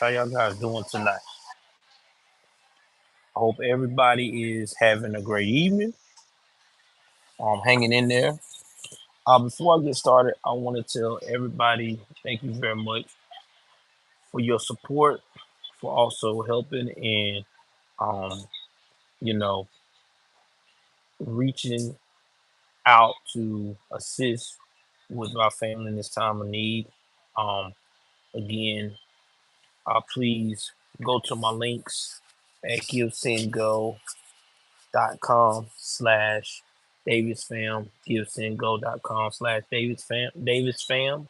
How y'all guys doing tonight? I hope everybody is having a great evening. Hanging in there. Before I get started, I want to tell everybody thank you very much for your support, for also helping and um, you know, reaching out to assist with my family in this time of need. Um, Again, please go to my links at givesendgo.com/DavisFam, givesendgo.com/DavisFam.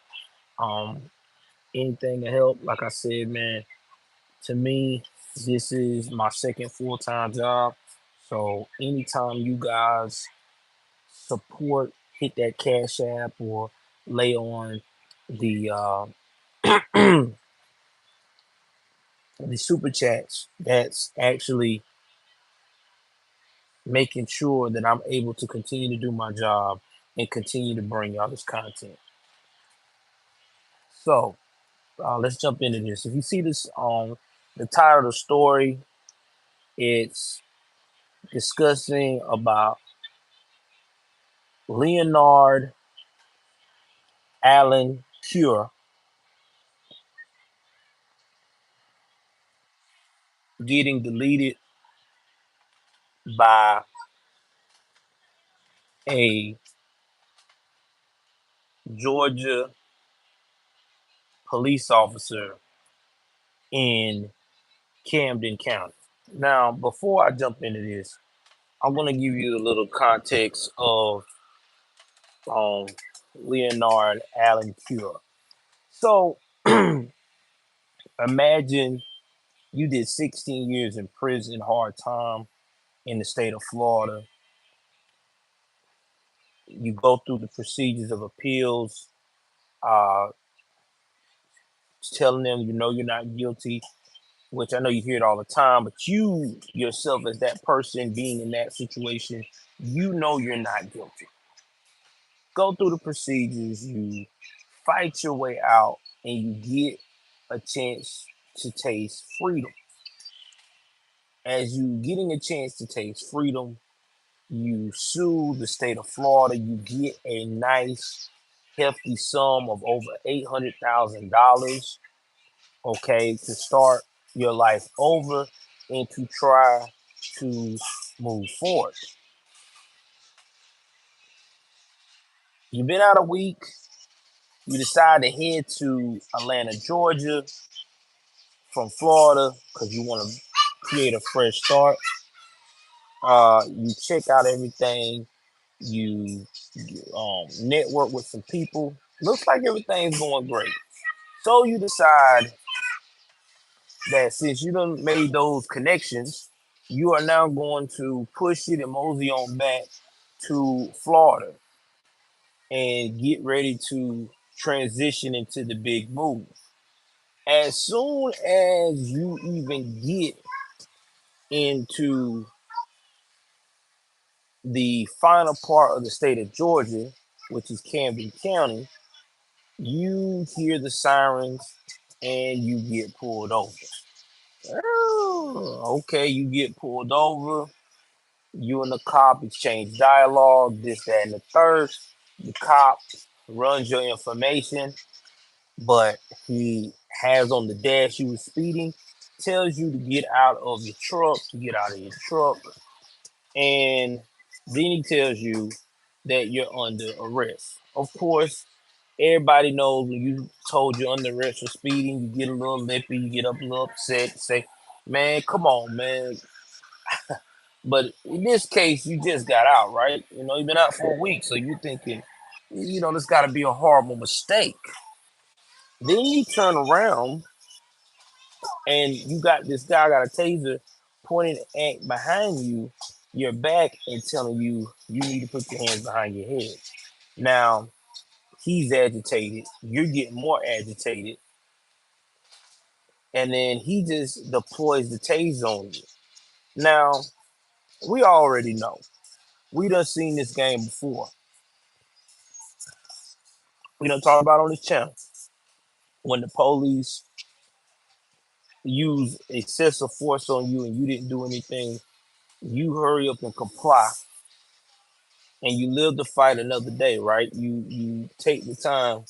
Um, Anything to help. Like I said, man, to me, this is my second full-time job. So anytime you guys support, hit that Cash App or lay on the the super chats, that's actually making sure that I'm able to continue to do my job and continue to bring y'all this content. So let's jump into this. If you see this on the title of the story, it's discussing about Leonard Allen Cure getting deleted by a Georgia police officer in Camden County. Now, before I jump into this, I'm going to give you a little context of um, Leonard Allen Cure. So, imagine you did 16 years in prison, hard time in the state of Florida. You go through the procedures of appeals, uh, telling them you know you're not guilty, which I know you hear it all the time, but you yourself, as that person being in that situation, you know you're not guilty. Go through the procedures, you fight your way out, and you get a chance to taste freedom. As you getting a chance to taste freedom, you sue the state of Florida, you get a nice hefty sum of over $800,000, okay, to start your life over and to try to move forward. You've been out a week, you decide to head to Atlanta, Georgia from Florida because you want to create a fresh start. You check out everything, you network with some people. Looks like everything's going great. So you decide that since you done made those connections, you are now going to push it and mosey on back to Florida and get ready to transition into the big move. As soon as you even get into the final part of the state of Georgia, which is Camden County, you hear the sirens and you get pulled over. Oh, okay, you get pulled over. You and the cop exchange dialogue, this, that, and the third. The cop runs your information, but he has on the dash you were speeding, tells you to get out of your truck, and then he tells you that you're under arrest. Of course, everybody knows when you told you're under arrest for speeding, you get a little lippy, you get up a little upset, say, man, come on, man. But in this case, you just got out, right? You know, you've been out for a week, so you're thinking, you know, this got to be a horrible mistake. Then you turn around and you got this guy got a taser pointed at behind you, your back, and telling you you need to put your hands behind your head. Now he's agitated, you're getting more agitated, and then he just deploys the taser on you. Now we already know. We done seen this game before. We done talked about on this channel when the police use excessive force on you and you didn't do anything, you hurry up and comply and you live to fight another day, right? You take the time.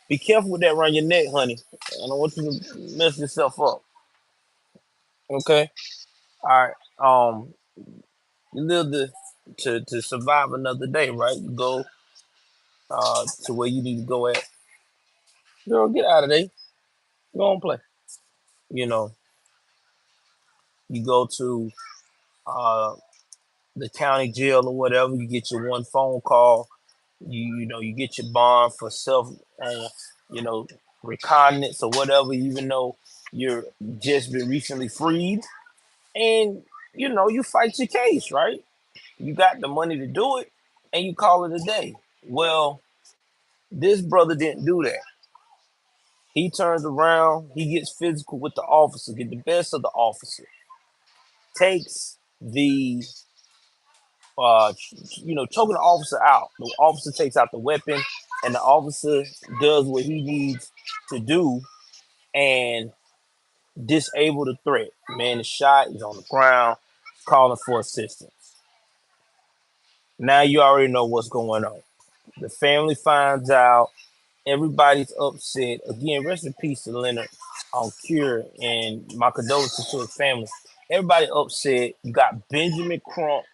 Be careful with that around your neck, honey. I don't want you to mess yourself up. Okay? All right. You live to survive another day, right? You go to where you need to go at. Girl, get out of there. Go and play. You know, you go to uh the county jail or whatever, you get your one phone call, you get your bond for self you know, reconnaissance or whatever, even though you're just been recently freed. And you fight your case, right? You got the money to do it and you call it a day. Well, this brother didn't do that. He turns around, he gets physical with the officer, get the best of the officer, takes the choking the officer out. The officer takes out the weapon, and the officer does what he needs to do and disable the threat. Man is shot. He's on the ground, calling for assistance. Now you already know what's going on. The family finds out. Everybody's upset. Again, rest in peace to Leonard Cure, and my condolences to his family. Everybody upset. You got Benjamin Crump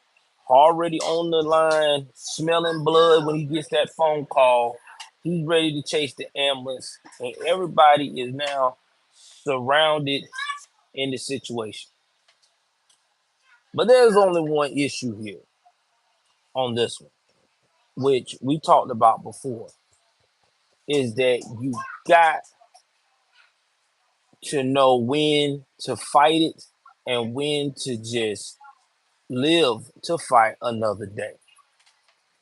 already on the line, smelling blood when he gets that phone call. He's ready to chase the ambulance, and everybody is now surrounded in the situation. But there's only one issue here on this one, which we talked about before, is that you got to know when to fight it and when to just live to fight another day.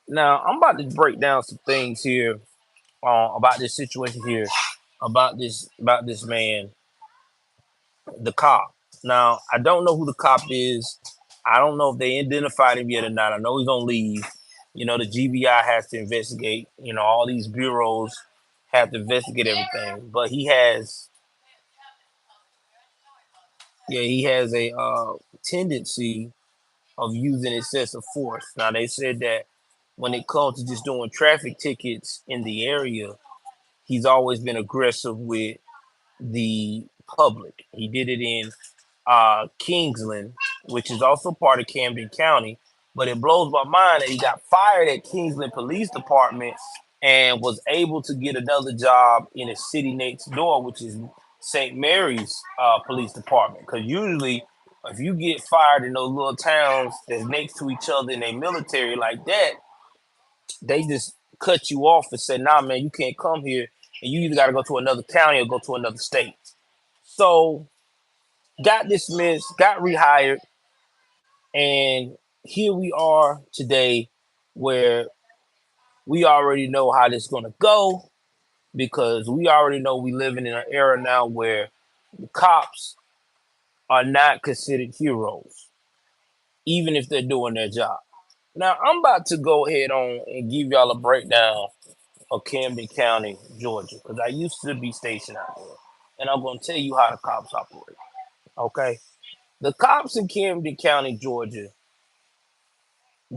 Now, I'm about to break down some things here about this situation here, about this man, the cop. Now, I don't know who the cop is. I don't know if they identified him yet or not. I know he's on leave. The GBI has to investigate. All these bureaus have to investigate everything. But he has a tendency of using excessive force. Now, they said that when it comes to just doing traffic tickets in the area, he's always been aggressive with the public. He did it in Kingsland, which is also part of Camden County. But it blows my mind that he got fired at Kingsland Police Department and was able to get another job in a city next door, which is St. Mary's Police Department. Because usually, if you get fired in those little towns that's next to each other in a military like that, they just cut you off and say, "Nah, man, you can't come here, and you either got to go to another county or go to another state." So, got dismissed, got rehired, and here we are today, where we already know how this is gonna go because we already know we living in an era now where the cops are not considered heroes, even if they're doing their job. Now, I'm about to go ahead on and give y'all a breakdown of Camden County, Georgia, because I used to be stationed out there. And I'm going to tell you how the cops operate. Okay? The cops in Camden County, Georgia,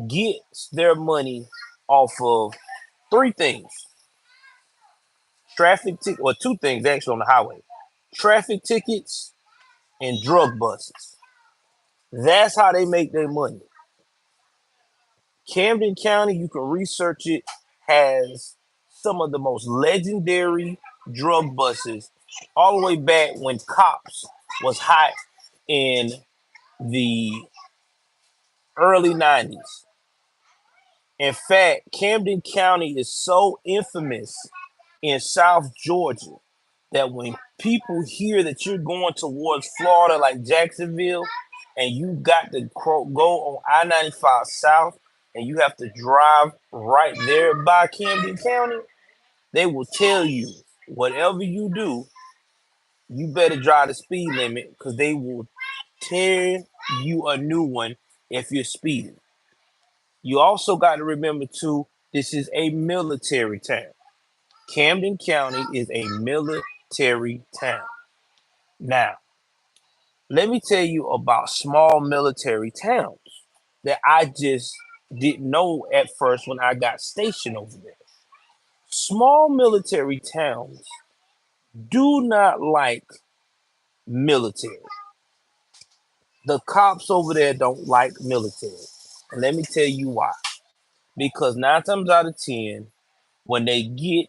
get their money off of three things. Two things actually on the highway. Traffic tickets and drug buses. That's how they make their money. Camden County, you can research it, has some of the most legendary drug buses all the way back when cops was hot in the early 90s. In fact, Camden County is so infamous in South Georgia that when people hear that you're going towards Florida, like Jacksonville, and you got to go on I-95 South, and you have to drive right there by Camden County, they will tell you, whatever you do, you better drive the speed limit because they will tear you a new one if you're speeding. You also got to remember, too, this is a military town. Camden County is a military town. Now, Let me tell you about small military towns that I just didn't know at first when I got stationed over there. Small military towns do not like military. The cops over there don't like military. And let me tell you why. Because 9 times out of 10, when they get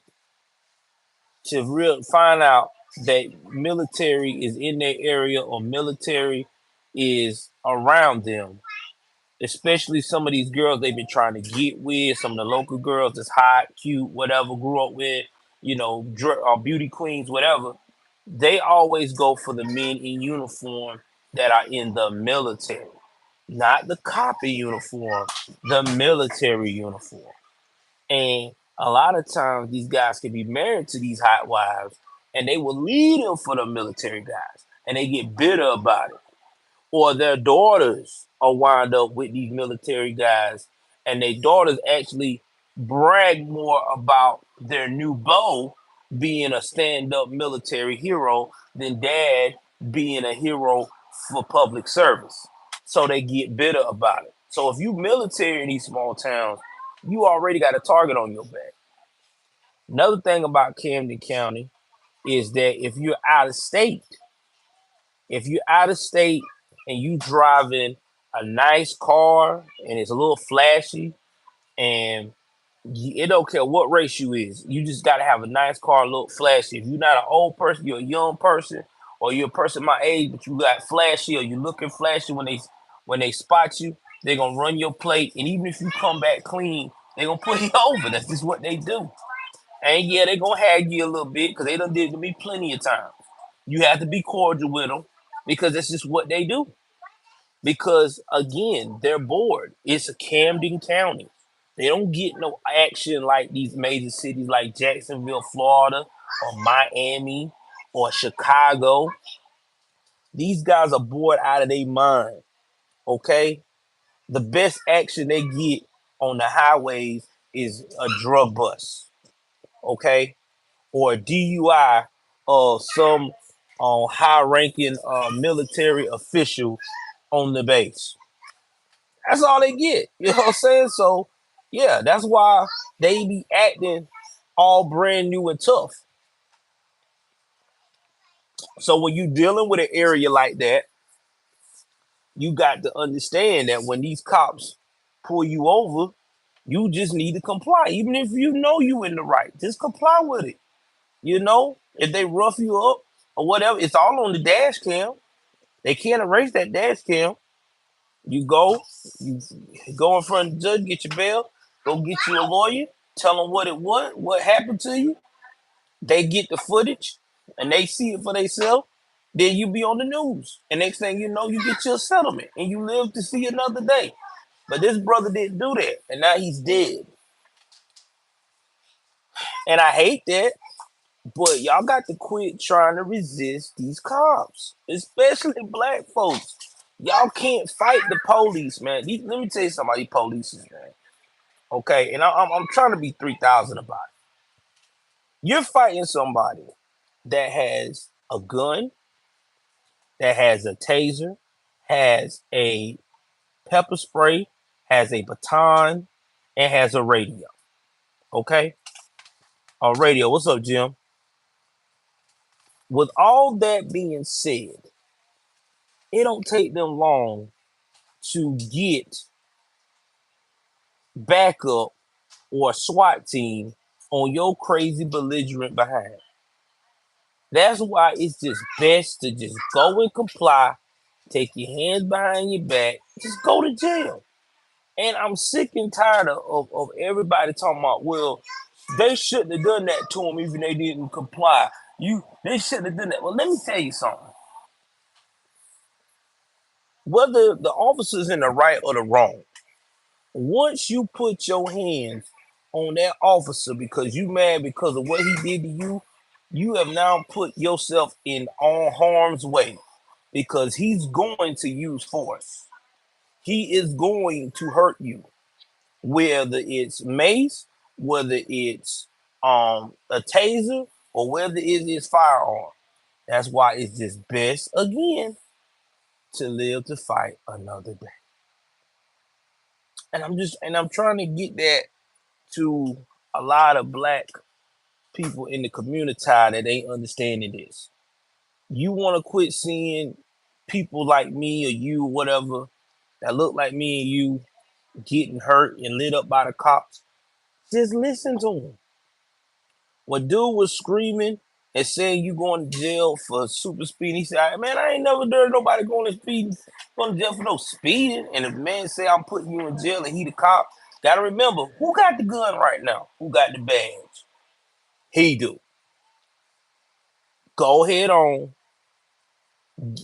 to find out that military is in their area or military is around them, especially some of these girls they've been trying to get with, some of the local girls that's hot, cute, whatever, grew up with, beauty queens, whatever, they always go for the men in uniform that are in the military, not the cop in uniform, the military uniform. And a lot of times these guys can be married to these hot wives and they will leave them for the military guys and they get bitter about it. Or their daughters are wind up with these military guys and their daughters actually brag more about their new beau being a stand-up military hero than dad being a hero for public service. So they get bitter about it. So if you military in these small towns, you already got a target on your back. Another thing about Camden County is that if you're out of state and you driving a nice car and it's a little flashy and it don't care what race you is, you just got to have a nice car, look flashy. If you're not an old person, you're a young person, or you're a person my age, but you got flashy or you looking flashy when they spot you, they're gonna run your plate, and even if you come back clean, they're gonna put you over. That's just what they do. And yeah, they're gonna hag you a little bit because they done did it to me plenty of times. You have to be cordial with them because that's just what they do. Because again, they're bored. It's a Camden County. They don't get no action like these major cities like Jacksonville, Florida, or Miami, or Chicago. These guys are bored out of their mind. Okay, the best action they get on the highways is a drug bust. Okay, or a DUI of some high-ranking military official on the base. That's all they get. You know what I'm saying? So, yeah, that's why they be acting all brand new and tough. So when you dealing with an area like that, you got to understand that when these cops pull you over, you just need to comply. Even if you know you in the right, just comply with it. You know, if they rough you up or whatever, it's all on the dash cam. They can't erase that dash cam. You go in front of the judge, get your bail, go get you a lawyer, tell them what it was, what happened to you. They get the footage and they see it for themselves. Then you be on the news. And next thing you know, you get your settlement and you live to see another day. But this brother didn't do that. And now he's dead. And I hate that. But y'all got to quit trying to resist these cops, especially black folks. Y'all can't fight the police, man. Let me tell you something about these police, man. Okay, and I'm trying to be 3,000 about it. You're fighting somebody that has a gun, that has a taser, has a pepper spray, has a baton, and has a radio. Okay, a radio. What's up, Jim? With all that being said, it don't take them long to get backup or a SWAT team on your crazy belligerent behind. That's why it's just best to just go and comply, take your hands behind your back, just go to jail. And I'm sick and tired of everybody talking about, well, they shouldn't have done that to them even they didn't comply. They shouldn't have done that. Well, let me tell you something. Whether the officer's in the right or the wrong, once you put your hands on that officer because you mad because of what he did to you, you have now put yourself in all harm's way because he's going to use force. He is going to hurt you, whether it's mace, whether it's a taser, or whether it is firearm. That's why it's just best again to live to fight another day. And I'm trying to get that to a lot of black people in the community that ain't understanding this. You want to quit seeing people like me or you, whatever, that look like me and you getting hurt and lit up by the cops. Just listen to them. When dude was screaming and saying you going to jail for super speeding, he said, "Man, I ain't never heard nobody going to jail for no speeding." And if man say I'm putting you in jail and he the cop, gotta remember who got the gun right now, who got the badge. He do. Go ahead on,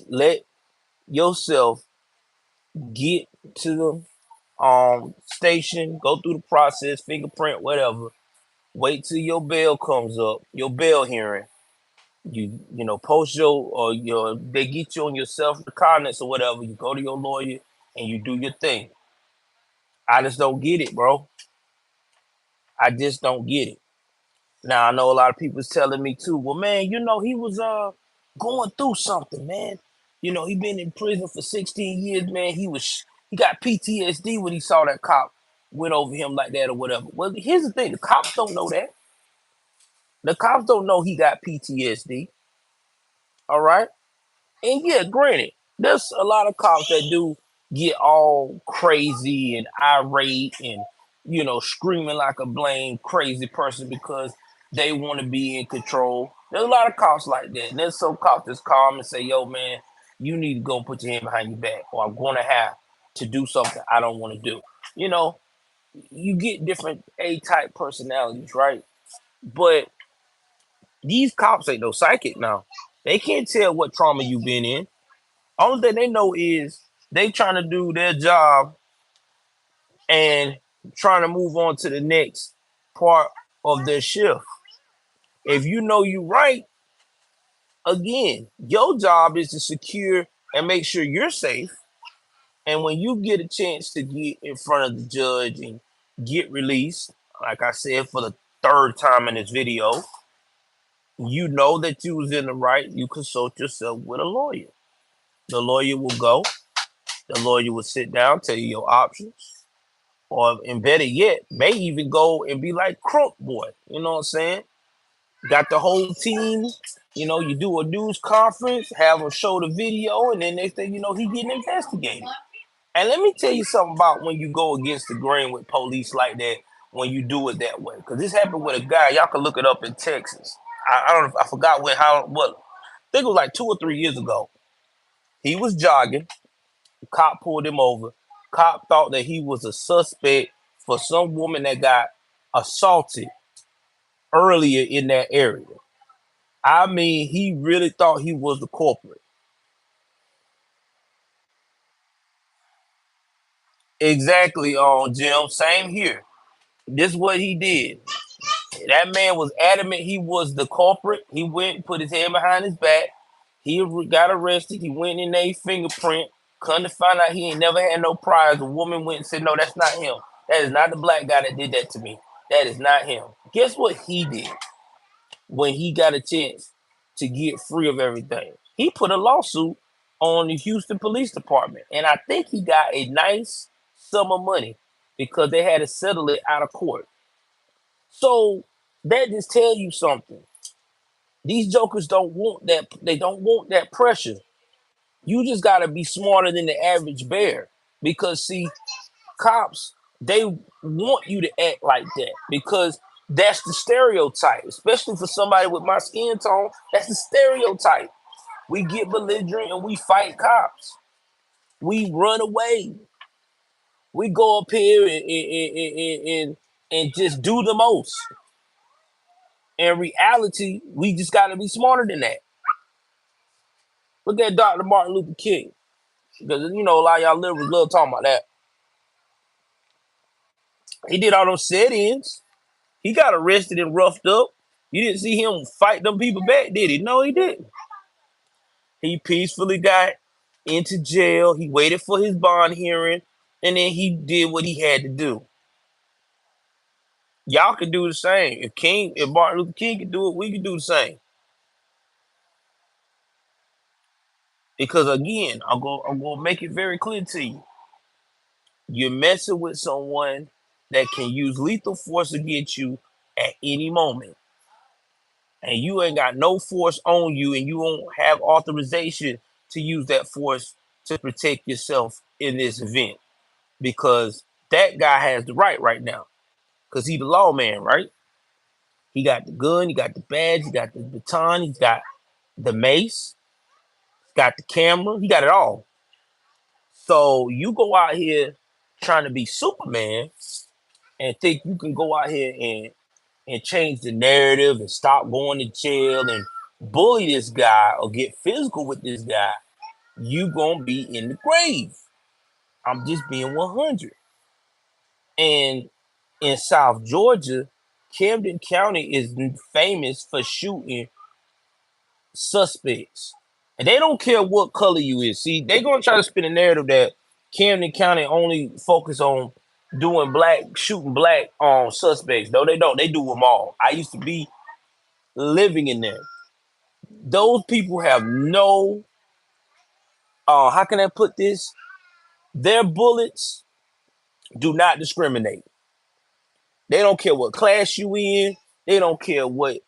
let yourself get to the station, go through the process, fingerprint, whatever. Wait till your bail comes up, your bail hearing. You post your they get you on your self recognizance or whatever. You go to your lawyer and you do your thing. I just don't get it, bro. I just don't get it. Now I know a lot of people's telling me too. Well, man, he was going through something, man. He been in prison for 16 years, man. He got PTSD when he saw that cop went over him like that or whatever. Well, here's the thing: the cops don't know that. The cops don't know he got PTSD. All right. And yeah, granted, there's a lot of cops that do get all crazy and irate and, screaming like a blame crazy person because they want to be in control. There's a lot of cops like that. And there's some cops that's calm and say, "Yo, man, you need to go and put your hand behind your back, or I'm going to have to do something I don't want to do." You know, you get different A-type personalities, right? But these cops ain't no psychic now. They can't tell what trauma you've been in. Only thing they know is they trying to do their job and trying to move on to the next part of their shift. If you know you right, again, your job is to secure and make sure you're safe. And when you get a chance to get in front of the judge and get released, like I said for the third time in this video, you know that you was in the right. You consult yourself with a lawyer. The lawyer will go. The lawyer will sit down, tell you your options. Or and better yet, may even go and be like Crunk Boy. You know what I'm saying? Got the whole team. You do a news conference, have them show the video, and then next thing you know, he getting investigated. And let me tell you something about when you go against the grain with police like that, when you do it that way. Because this happened with a guy, y'all can look it up in Texas. I don't know, I forgot what, I think it was like 2 or 3 years ago. He was jogging. Cop pulled him over. Cop thought that he was a suspect for some woman that got assaulted earlier in that area. I mean, he really thought he was the culprit. Exactly, Jim. Same here. This is what he did. That man was adamant he was the culprit. He went and put his hand behind his back. He got arrested. He went in a fingerprint. Come to find out he ain't never had no priors. The woman went and said, "No, that's not him. That is not the black guy that did that to me. That is not him." Guess what he did when he got a chance to get free of everything? He put a lawsuit on the Houston Police Department. And I think he got a nice sum of money because they had to settle it out of court. So that just tell you something. These jokers don't want that. They don't want that pressure. You just got to be smarter than the average bear because see, cops, they want you to act like that because that's the stereotype, especially for somebody with my skin tone. That's the stereotype. We get belligerent and we fight cops. We run away. We go up here and just do the most. In reality, we just got to be smarter than that. Look at Dr. Martin Luther King. Because, a lot of y'all liberals love talking about that. He did all those sit-ins. He got arrested and roughed up. You didn't see him fight them people back, did he? No, he didn't. He peacefully got into jail. He waited for his bond hearing, and then he did what he had to do. Y'all can do the same. If Martin Luther King can do it, we can do the same. Because again, I'm gonna make it very clear to you. You're messing with someone that can use lethal force against you at any moment. And you ain't got no force on you, and you won't have authorization to use that force to protect yourself in this event. Because that guy has the right now. Because he's the lawman, right? He got the gun, he got the badge, he got the baton, he's got the mace, he's got the camera, he got it all. So you go out here trying to be Superman and think you can go out here and change the narrative and stop going to jail and bully this guy or get physical with this guy, you gonna be in the grave. I'm just being 100. And in South Georgia, Camden County is famous for shooting suspects. And they don't care what color you is. See, they're gonna try to spin a narrative that Camden County only focus on shooting black suspects. No, they don't. They do them all. I used to be living in there. Those people have no how can I put this? Their bullets do not discriminate. They don't care what class you in. They don't care whatever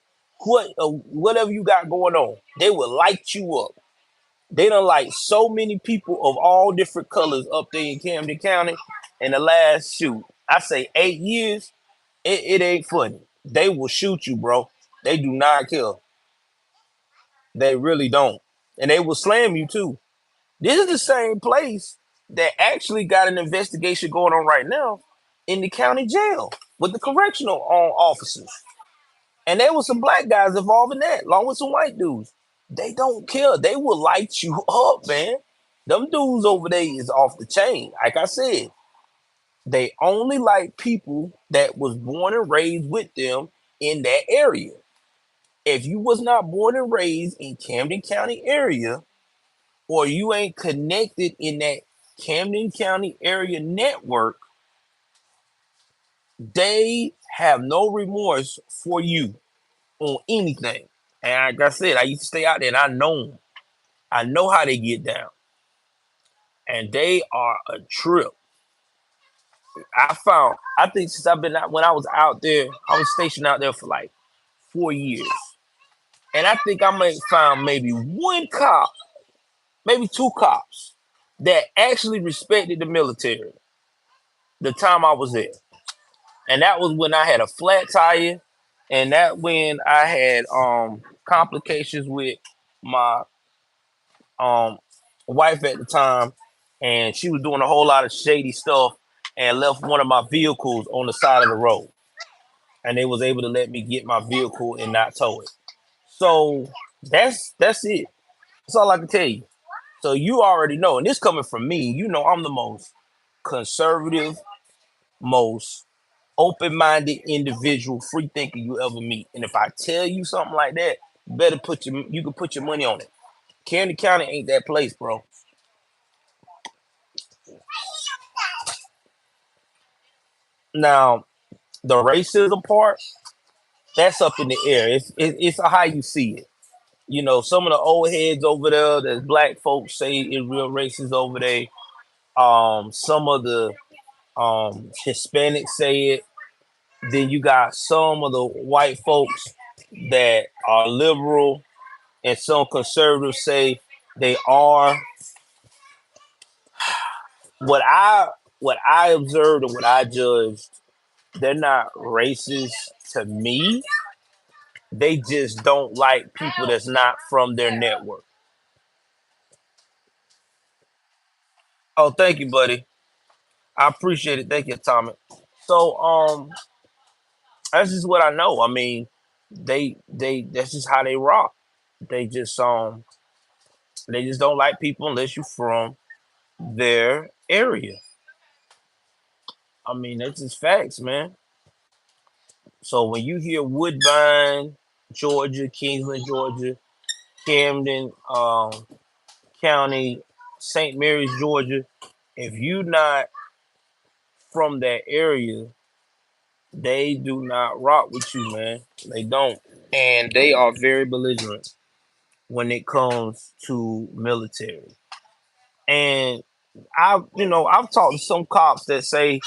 you got going on. They will light you up. They done light so many people of all different colors up there in Camden County in the last I say 8 years. It ain't funny. They will shoot you, bro. They do not care. They really don't. And they will slam you too. This is the same place that actually got an investigation going on right now in the county jail with the correctional officers. And there was some black guys involved in that, along with some white dudes. They don't care. They will light you up, man. Them dudes over there is off the chain. Like I said, they only like people that was born and raised with them in that area. If you was not born and raised in Camden County area, or you ain't connected in that Camden County area network, they have no remorse for you on anything. And like I said, I used to stay out there and I know them. I know how they get down. And they are a trip. I think since I've been out, when I was out there, I was stationed out there for like 4 years. And I think I may found maybe one cop, maybe two cops that actually respected the military the time I was there. And that was when I had a flat tire, and that when I had complications with my wife at the time, and she was doing a whole lot of shady stuff and left one of my vehicles on the side of the road. And they was able to let me get my vehicle and not tow it. So that's it. That's all I can tell you. So you already know, and this coming from me, you know I'm the most conservative, most open-minded individual, free thinker you ever meet. And if I tell you something like that, you can put your money on it. Camden County ain't that place, bro. Now, the racism part, that's up in the air. It's how you see it. You know, some of the old heads over there that black folks say is real racist over there. Some of the Hispanics say it. Then you got some of the white folks that are liberal, and some conservatives say they are. What I observed and what I judged, they're not racist to me. They just don't like people that's not from their network. Oh, thank you, buddy. I appreciate it. Thank you, Tommy. So, that's just what I know. I mean, they that's just how they rock. They just they just don't like people unless you're from their area. I mean, that's just facts, man. So when you hear Woodbine, Georgia, Kingsland, Georgia, Camden County, St. Mary's, Georgia, if you not from that area, they do not rock with you, man. They don't. And they are very belligerent. when it comes to military. And I've talked to some cops that say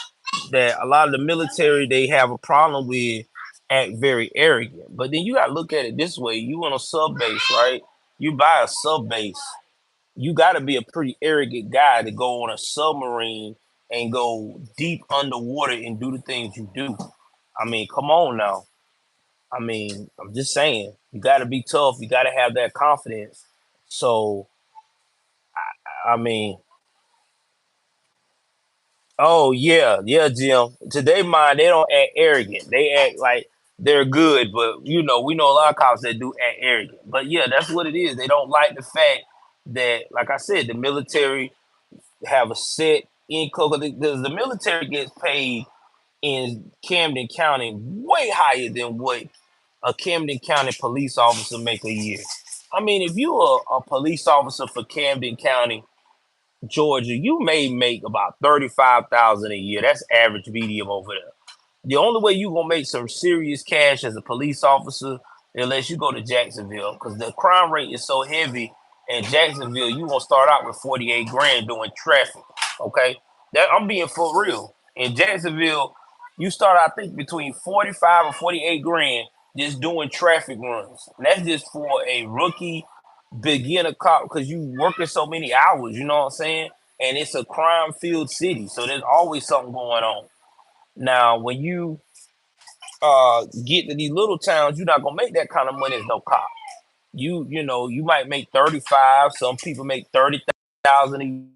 that a lot of the military they have a problem with act very arrogant. But then you gotta look at it this way: you on a sub base, right? You buy a sub base, you gotta be a pretty arrogant guy to go on a submarine and go deep underwater and do the things you do. I mean, come on now. I mean, I'm just saying, you gotta be tough, you gotta have that confidence. So I mean, oh yeah, yeah, Jim. To their mind, they don't act arrogant. They act like they're good, but we know a lot of cops that do act arrogant. But yeah, that's what it is. They don't like the fact that, like I said, the military have a set income because the military gets paid in Camden County way higher than what a Camden County police officer make a year. I mean, if you are a police officer for Camden County, Georgia, you may make about 35,000 a year. That's average medium over there. The only way you gonna make some serious cash as a police officer unless you go to Jacksonville, because the crime rate is so heavy in Jacksonville. You gonna start out with 48 grand doing traffic. Okay, that I'm being for real. In Jacksonville, you start I think between 45 or 48 grand just doing traffic runs. And that's just for a rookie beginner cop because you working so many hours. You know what I'm saying? And it's a crime filled city, so there's always something going on. Now, when you get to these little towns, you're not gonna make that kind of money as no cop. You might make 35. Some people make 30,000 a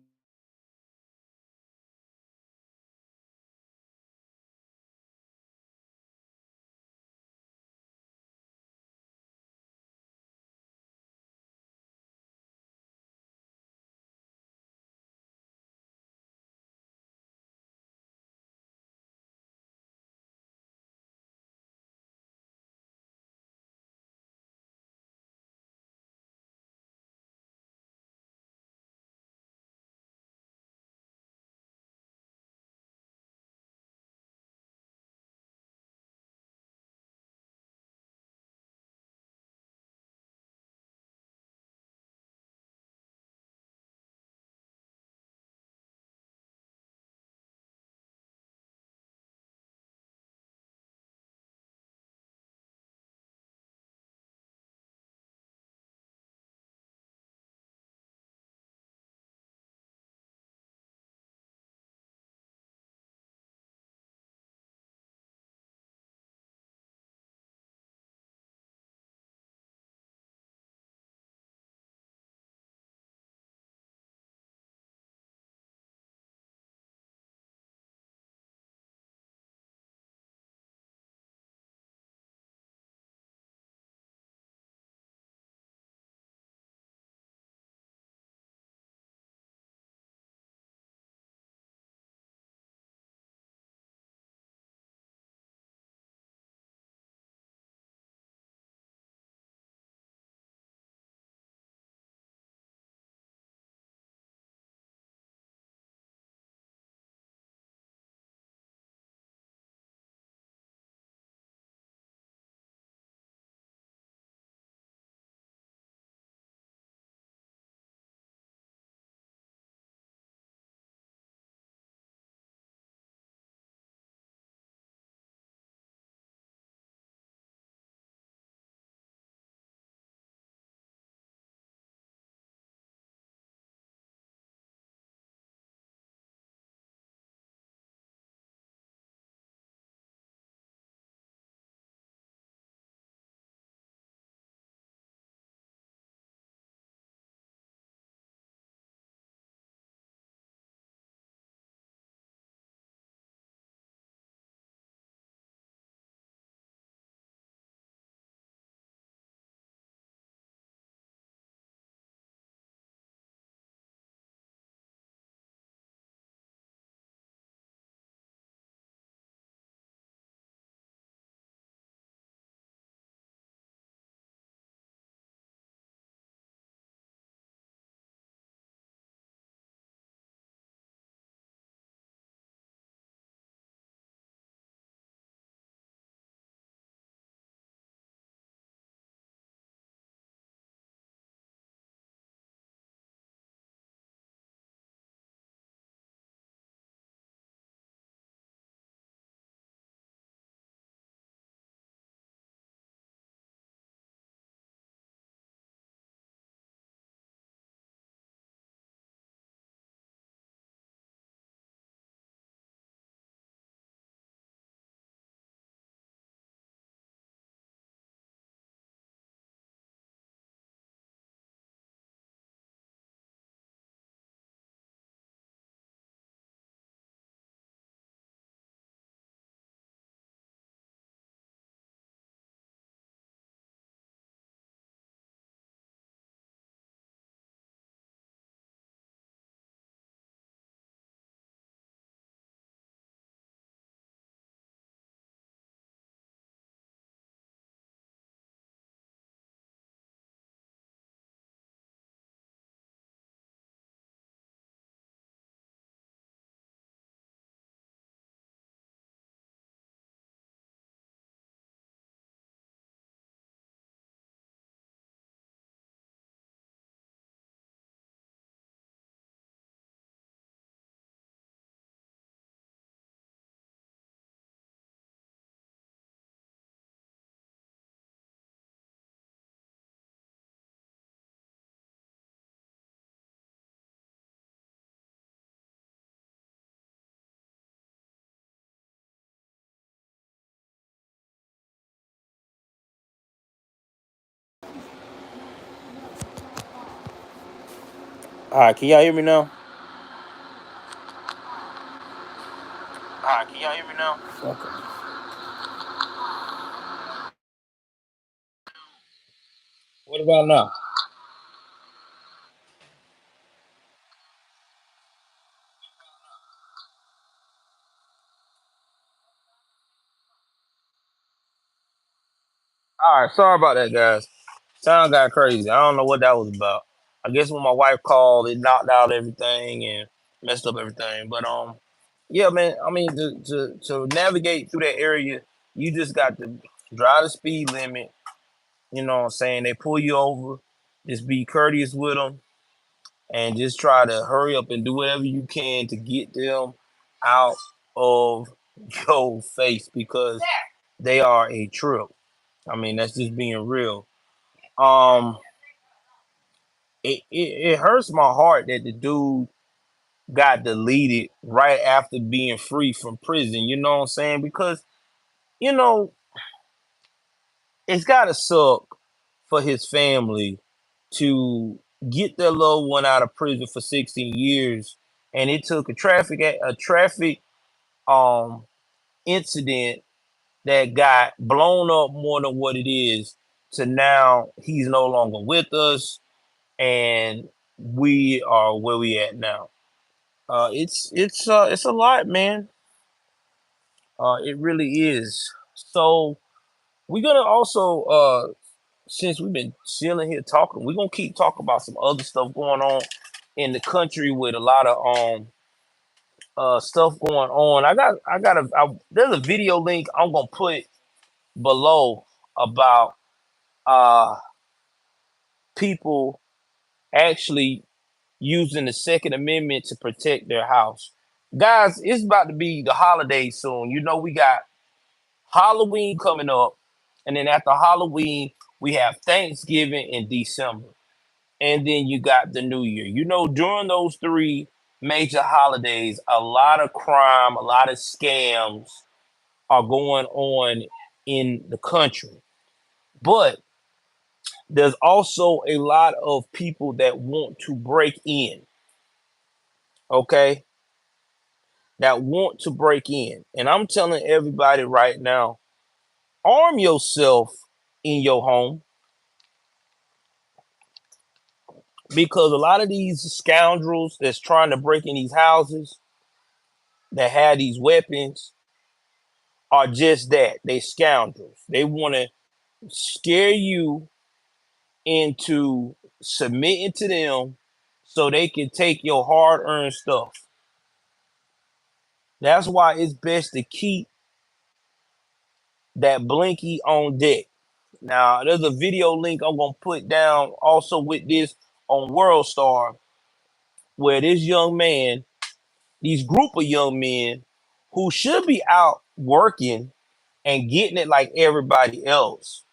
All right, can y'all hear me now? All right, can y'all hear me now? Okay. What about now? All right, sorry about that, guys. Sound got crazy. I don't know what that was about. I guess when my wife called, it knocked out everything and messed up everything. But yeah, man. I mean, to navigate through that area, you just got to drive the speed limit. You know what I'm saying? They pull you over. Just be courteous with them and just try to hurry up and do whatever you can to get them out of your face because they are a trip. I mean, that's just being real. Um, it hurts my heart that the dude got deleted right after being free from prison. You know what I'm saying? Because you know it's gotta suck for his family to get their loved one out of prison for 16 years, and it took a traffic um incident that got blown up more than what it is to now he's no longer with us and we are where we at now. It's a lot, man. It really is. So we're gonna also since we've been chilling here talking, we're gonna keep talking about some other stuff going on in the country with a lot of stuff going on. There's a video link I'm gonna put below about uh people actually using the Second Amendment to protect their house. Guys, it's about to be the holidays soon. You know, we got Halloween coming up, and then after Halloween, we have Thanksgiving in December, and then you got the New Year. You know, during those three major holidays, a lot of crime, a lot of scams are going on in the country. But there's also a lot of people that want to break in, okay? That want to break in. And I'm telling everybody right now, arm yourself in your home because a lot of these scoundrels that's trying to break in these houses that have these weapons are just that. They scoundrels. They want to scare you into submitting to them so they can take your hard-earned stuff. That's why it's best to keep that blinky on deck. Now, there's a video link I'm gonna put down also with this on World Star, where this young man, these group of young men who should be out working and getting it like everybody else,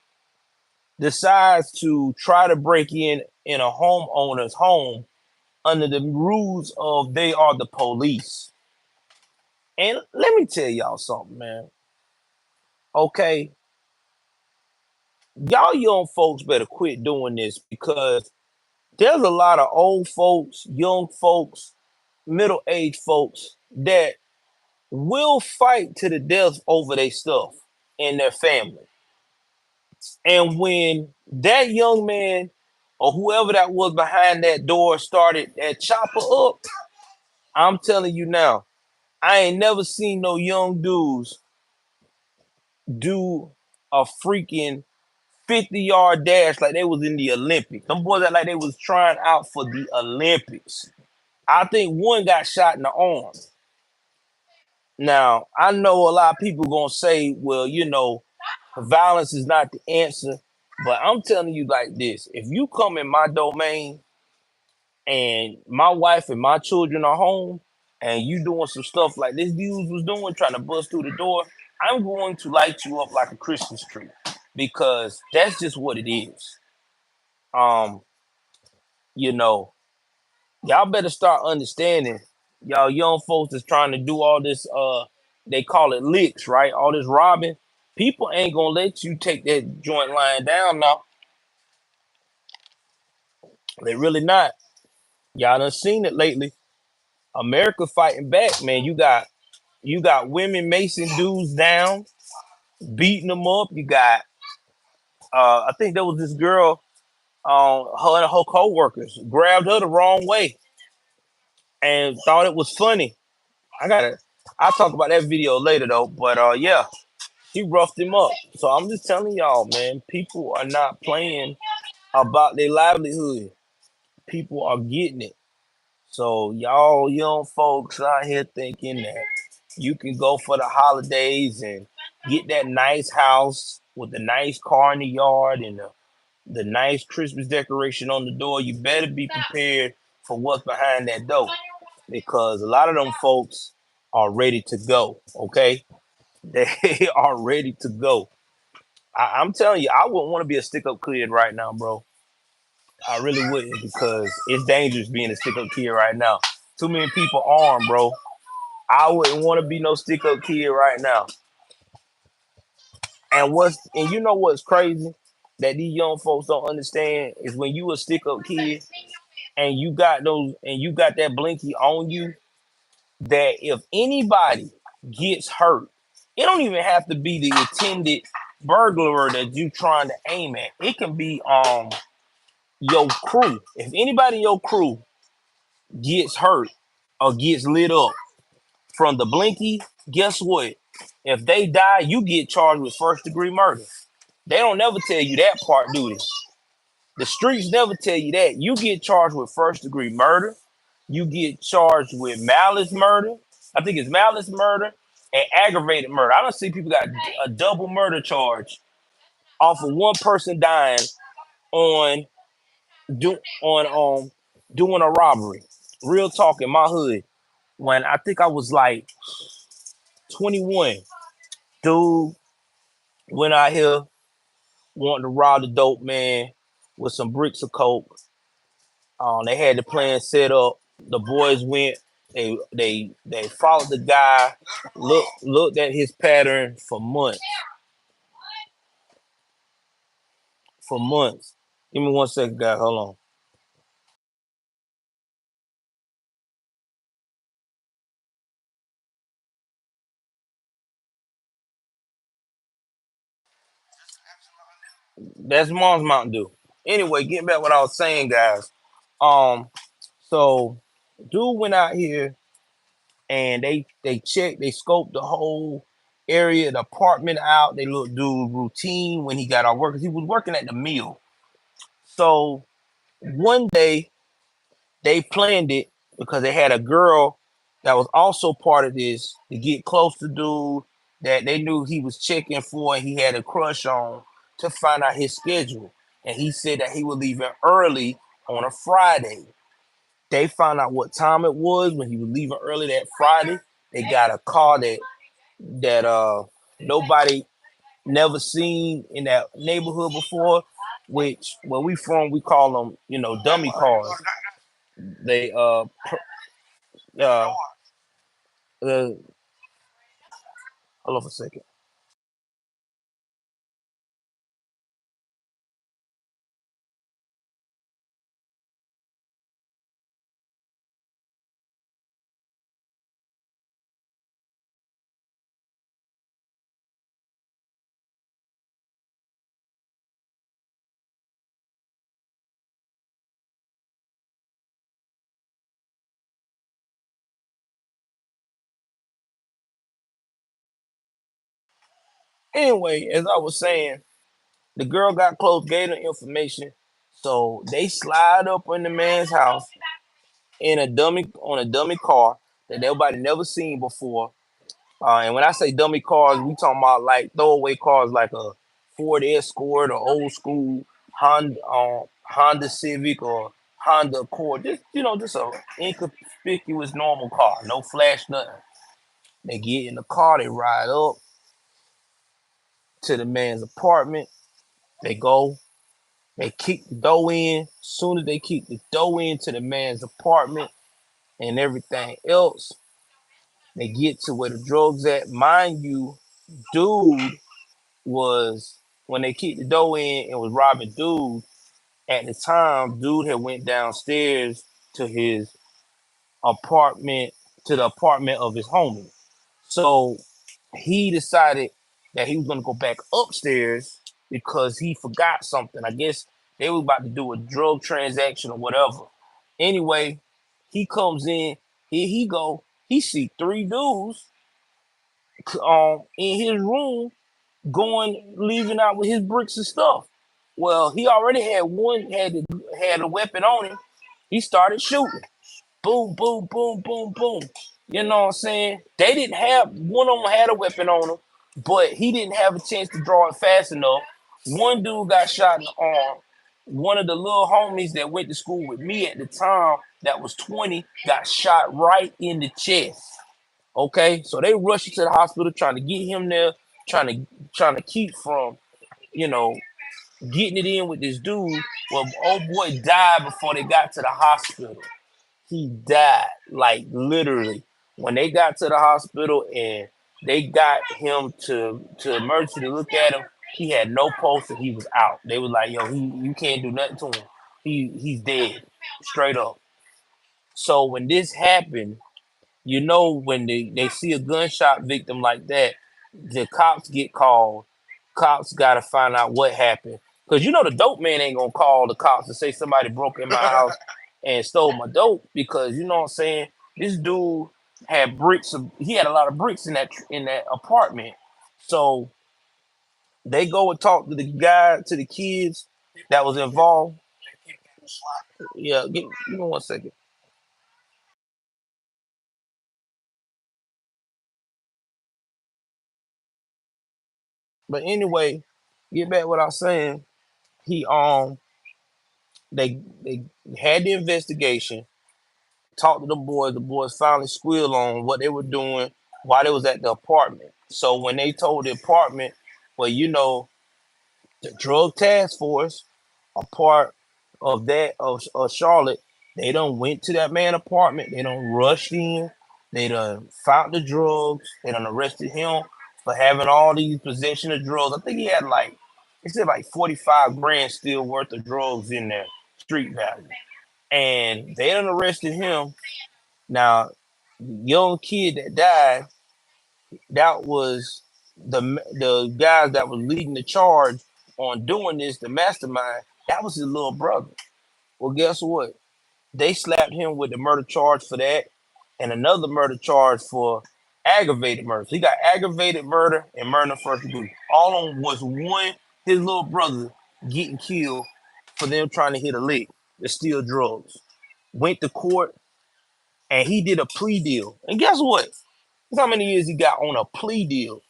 decides to try to break in a homeowner's home under the rules of they are the police. And let me tell y'all something, man. Okay, y'all young folks better quit doing this because there's a lot of old folks, young folks, middle-aged folks that will fight to the death over their stuff and their family. And when that young man or whoever that was behind that door started that chopper up, I'm telling you now, I ain't never seen no young dudes do a freaking 50-yard dash like they was in the Olympics. Them boys act like they was trying out for the Olympics. I think one got shot in the arm. Now, I know a lot of people gonna say, well, you know, violence is not the answer, but I'm telling you like this: if you come in my domain and my wife and my children are home, and you doing some stuff like this dude was doing, trying to bust through the door, I'm going to light you up like a Christmas tree because that's just what it is. Um, you know, y'all better start understanding, y'all young folks that's trying to do all this they call it licks, right? All this robbing. People ain't gonna let you take that joint lying down now. They really not. Y'all done seen it lately. America fighting back, man. You got women macing dudes down, beating them up. You got I think there was this girl, her and her co-workers grabbed her the wrong way and thought it was funny. I'll talk about that video later though. But yeah, she roughed him up. So I'm just telling y'all, man, people are not playing about their livelihood. People are getting it. So y'all young folks out here thinking that you can go for the holidays and get that nice house with the nice car in the yard and the nice Christmas decoration on the door, you better be prepared for what's behind that door, because a lot of them folks are ready to go. Okay, they are ready to go. I'm telling you, I wouldn't want to be a stick-up kid right now, bro. I really wouldn't, because it's dangerous being a stick-up kid right now. Too many people armed, bro. I wouldn't want to be no stick-up kid right now. And you know what's crazy that these young folks don't understand is when you a stick-up kid and you got that blinky on you, that if anybody gets hurt, it don't even have to be the intended burglar that you trying to aim at. It can be your crew. If anybody in your crew gets hurt or gets lit up from the blinky, guess what? If they die, you get charged with first degree murder. They don't never tell you that part, do they? The streets never tell you that. You get charged with first degree murder. You get charged with malice murder. I think it's malice murder and aggravated murder. I don't see people got a double murder charge off of one person dying on on doing a robbery. Real talk, in my hood, when I think I was like 21, dude went out here wanting to rob the dope man with some bricks of coke. They had the plan set up. The boys went. They followed the guy. Looked at his pattern for months. For months. Give me 1 second, guys. Hold on. That's Mom's Mountain Dew. Anyway, getting back what I was saying, guys. Um, so dude went out here and they checked, they scoped the whole area, the apartment out. They looked dude routine when he got out work, because he was working at the mill. So one day they planned it because they had a girl that was also part of this to get close to dude that they knew he was checking for and he had a crush on, to find out his schedule. And he said that he was leaving early on a Friday. They found out what time it was when he was leaving early that Friday. They got a car that nobody never seen in that neighborhood before, which where we from we call them, dummy cars. They uh uh hold on for a second. Anyway, as I was saying, the girl got close, gave them information. So they slide up in the man's house in a dummy car that nobody never seen before. And when I say dummy cars, we talking about like throwaway cars like a Ford Escort or old school Honda Civic or Honda Accord. Just a inconspicuous normal car, no flash, nothing. They get in the car, they ride up to the man's apartment. They go, they kick the door in. Soon as they kick the door into the man's apartment and everything else, they get to where the drugs at. Mind you, dude was, when they kicked the door in and was robbing dude, at the time, dude had went downstairs to his apartment, to the apartment of his homie. So he decided that he was gonna go back upstairs because he forgot something. I guess they were about to do a drug transaction or whatever. Anyway, he comes in, here he go, he see three dudes in his room going, leaving out with his bricks and stuff. Well, he already had one had a weapon on him. He started shooting. Boom, boom, boom, boom, boom. You know what I'm saying? They didn't have one of them had a weapon on him, but he didn't have a chance to draw it fast enough. One dude got shot in the arm. One of the little homies that went to school with me at the time, that was 20, got shot right in the chest. Okay, so they rushed to the hospital trying to get him there, trying to keep from, you know, getting it in with this dude. Well, old boy died before they got to the hospital. He died, like literally. When they got to the hospital and they got him to emergency to look at him, he had no pulse and he was out. They was like, "Yo, you can't do nothing to him. He's dead, straight up." So when this happened, you know, when they see a gunshot victim like that, the cops get called. Cops got to find out what happened. Because you know the dope man ain't going to call the cops and say somebody broke in my house and stole my dope. Because, you know what I'm saying, this dude had bricks. He had a lot of bricks in that apartment. So they go and talk to the guy, to the kids that was involved. Yeah, give me 1 second. But anyway, get back what I was saying. He they had the investigation, talked to the boys. The boys finally squealed on what they were doing while they was at the apartment. So when they told the apartment, well, you know, the drug task force, a part of that of Charlotte, they done went to that man apartment. They done rushed in. They done found the drugs. They done arrested him for having all these possession of drugs. I think he had like, he said like 45 grand still worth of drugs in there, street value. And they done arrested him. Now, young kid that died, that was the guys that was leading the charge on doing this, the mastermind, that was his little brother. Well, guess what? They slapped him with the murder charge for that and another murder charge for aggravated murder. So he got aggravated murder and murder first degree. All of them was one, his little brother getting killed for them trying to hit a lick to steal drugs. Went to court and he did a plea deal. And guess what? Guess how many years he got on a plea deal?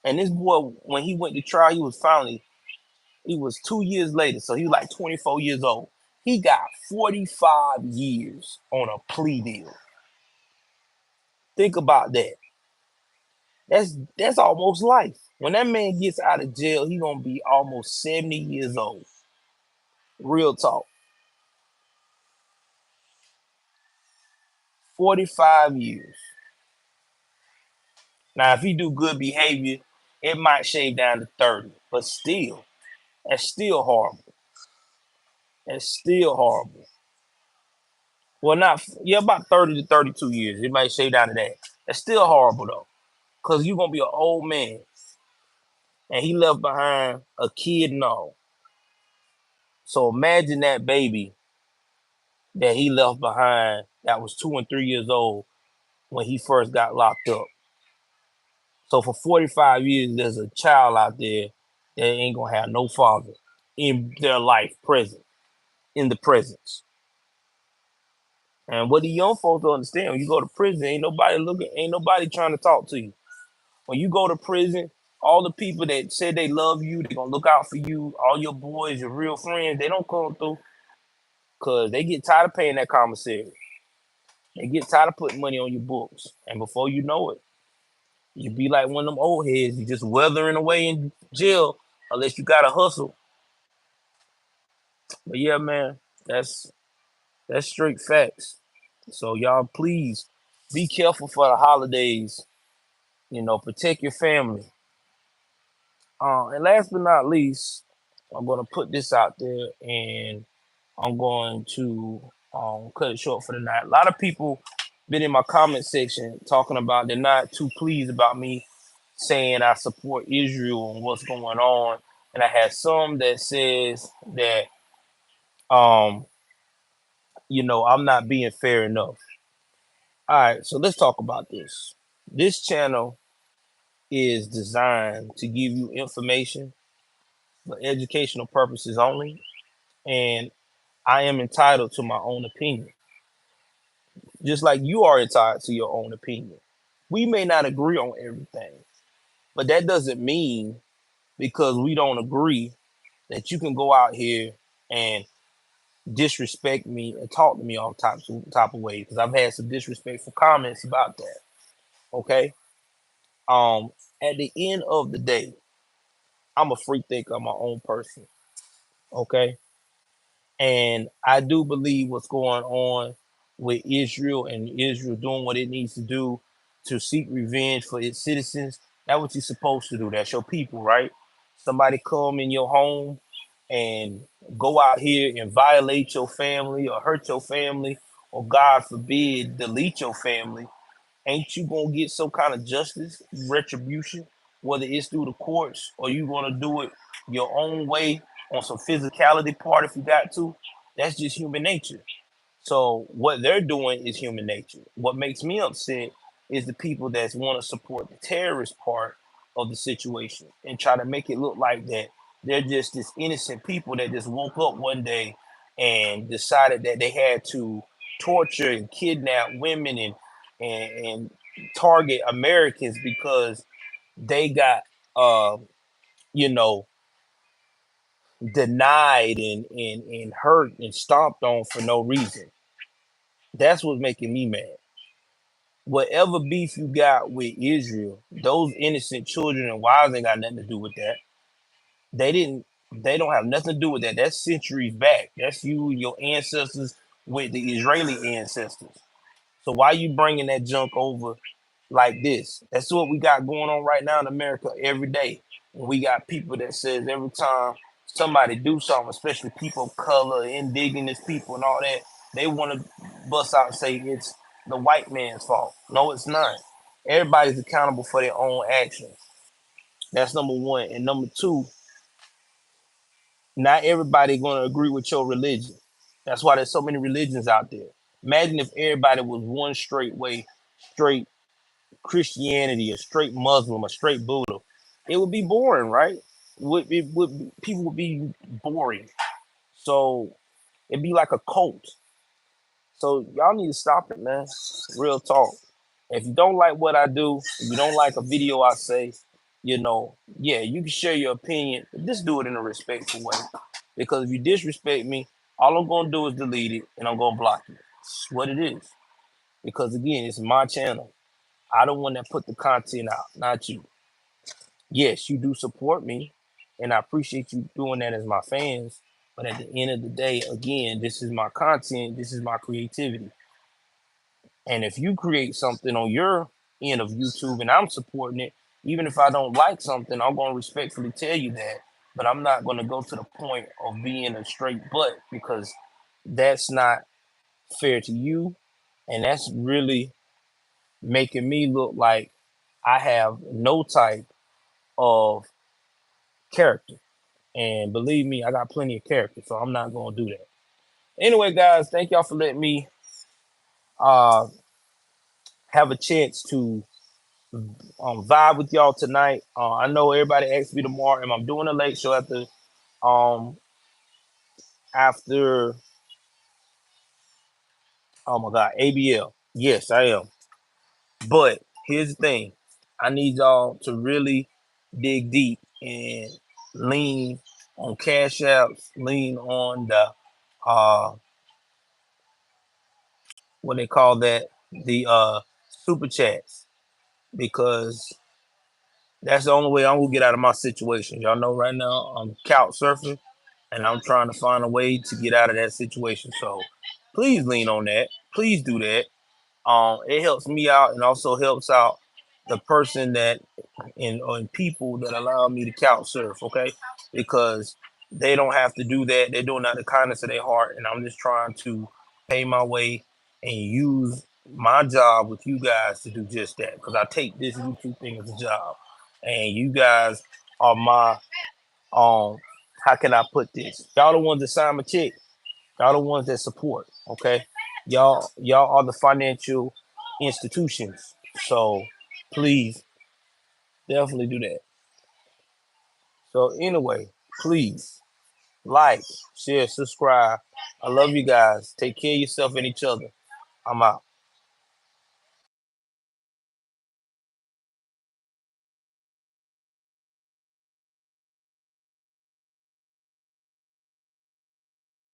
And this boy, when he went to trial, he was 2 years later. So he was like 24 years old. He got 45 years on a plea deal. Think about that. That's almost life. When that man gets out of jail, he gonna be almost 70 years old. Real talk. 45 years. Now, if he do good behavior, it might shave down to 30. But still, that's still horrible. That's still horrible. Well, not yeah, about 30 to 32 years. It might shave down to that. That's still horrible though, cause you're gonna be an old man, and he left behind a kid and all. So imagine that baby that he left behind that was 2 and 3 years old when he first got locked up. So for 45 years, there's a child out there that ain't gonna have no father in their life present, in the presence. And what the young folks don't understand, when you go to prison, ain't nobody trying to talk to you. When you go to prison, all the people that said they love you, they're gonna look out for you, all your boys, your real friends, they don't come through because they get tired of paying that commissary. They get tired of putting money on your books. And before you know it, you be like one of them old heads, you just weathering away in jail unless you gotta hustle. But yeah, man, that's straight facts. So y'all please be careful for the holidays. You know, protect your family. And last but not least, I'm going to put this out there, and I'm going to cut it short for the night. A lot of people been in my comment section talking about they're not too pleased about me saying I support Israel and what's going on. And I had some that says that um, I'm not being fair enough. All right, so let's talk about this. This channel is designed to give you information for educational purposes only, and I am entitled to my own opinion, just like you are entitled to your own opinion. We may not agree on everything, but that doesn't mean because we don't agree that you can go out here and disrespect me and talk to me all type of ways. Because I've had some disrespectful comments about that. Okay. Um, at the end of the day, I'm a free thinker, I'm my own person. Okay. And I do believe what's going on with Israel and Israel doing what it needs to do to seek revenge for its citizens. That's what you're supposed to do. That's your people, right? Somebody come in your home and go out here and violate your family or hurt your family, or God forbid, delete your family. Ain't you gonna get some kind of justice, retribution, whether it's through the courts or you gonna do it your own way on some physicality part if you got to? That's just human nature. So what they're doing is human nature. What makes me upset is the people that want to support the terrorist part of the situation and try to make it look like that they're just this innocent people that just woke up one day and decided that they had to torture and kidnap women and target Americans because they got uh, you know denied and hurt and stomped on for no reason. That's what's making me mad. Whatever beef you got with Israel, those innocent children and wives ain't got nothing to do with that. They didn't. They don't have nothing to do with that. That's centuries back. That's you and your ancestors with the Israeli ancestors. So why you bringing that junk over like this? That's what we got going on right now in America every day. And we got people that says every time somebody do something, especially people of color, indigenous people and all that, they want to bust out and say it's the white man's fault. No, it's not. Everybody's accountable for their own actions. That's number one. And number two, not everybody going to agree with your religion. That's why there's so many religions out there. Imagine if everybody was one straight way, straight Christianity, a straight Muslim, a straight Buddha. It would be boring, right? People would be boring. So it'd be like a cult. So y'all need to stop it, man. Real talk. If you don't like what I do, if you don't like a video I say, yeah, you can share your opinion, but just do it in a respectful way. Because if you disrespect me, all I'm gonna do is delete it and I'm gonna block you. It's what it is. Because again, it's my channel. I don't want to put the content out, not you. Yes, you do support me, and I appreciate you doing that as my fans. But at the end of the day, again, this is my content, this is my creativity. And if you create something on your end of YouTube and I'm supporting it, even if I don't like something, I'm going to respectfully tell you that. But I'm not going to go to the point of being a straight butt because that's not fair to you. And that's really making me look like I have no type of character. And believe me, I got plenty of character, so I'm not going to do that. Anyway, guys, thank y'all for letting me uh, have a chance to vibe with y'all tonight. I know everybody asked me tomorrow, and I'm doing a late show um after oh my god ABL. Yes, I am. But here's the thing: I need y'all to really dig deep and lean on cash apps, lean on the what they call that, the super chats, because that's the only way I'm gonna get out of my situation. Y'all know right now I'm couch surfing and I'm trying to find a way to get out of that situation. So please lean on that. Please do that. It helps me out and also helps out the person that and people that allow me to couch surf, okay? Because they don't have to do that. They're doing out of the kindness of their heart, and I'm just trying to pay my way and use my job with you guys to do just that. Because I take this YouTube thing as a job, and you guys are my how can I put this? Y'all the ones that sign my check. Y'all the ones that support. Okay, y'all are the financial institutions. So please definitely do that. So anyway, please like, share, subscribe. I love you guys. Take care of yourself and each other. I'm out.